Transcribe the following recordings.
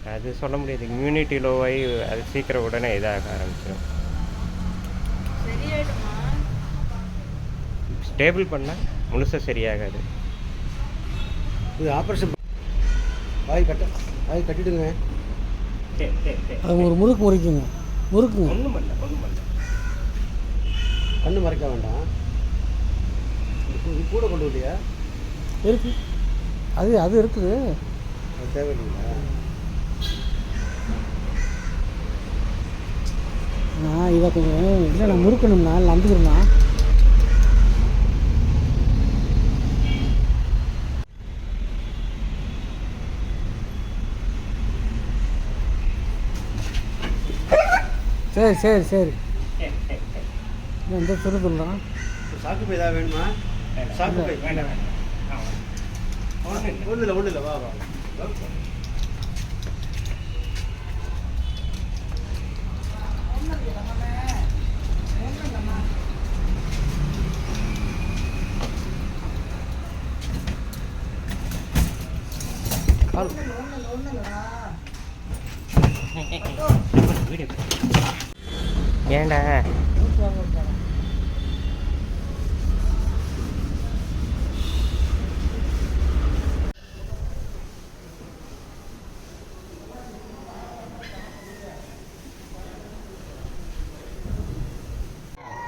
அது சொல்ல முடியாது. இம்யூனிட்டி லோவாகி அது சீக்கிரம் உடனே இதாக ஆரம்பிச்சிடும். ஸ்டேபிள் பண்ணால் முழுசாக சரியாகாது. இது ஆப்ரேஷன் வாய் கட்டிடுங்க. அது ஒரு முறுக்கு முறிக்குங்க. ஒன்றும் பண்ணல, ஒன்றும் பண்ணல. கண்ணு மறைக்க வேண்டாம். கூட கொண்டு இல்லையா? இருக்கு. அது இருக்குது. அது தேவையில்லைங்களா? இதை கொஞ்சம் இல்லை, நான் முறுக்கணும்னா நந்துக்கிறேன்னா. சரி இந்த திருத்துலாம் சாக்கு பை ஏதாவது வேணுமா? சாக்கு பை வேண்டாம். ஒன்றும் இல்லை வா. ஏண்டா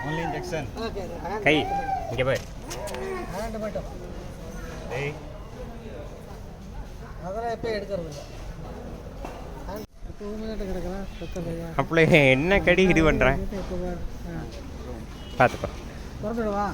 only injection. கை இங்கே போய் அதெல்லாம் எப்போ எடுக்கிறது இல்லை. கிடக்கிறேன் அப்பளே என்ன கடி இது பண்ணுறேன். பார்த்துக்கோ. திறந்துடுவா.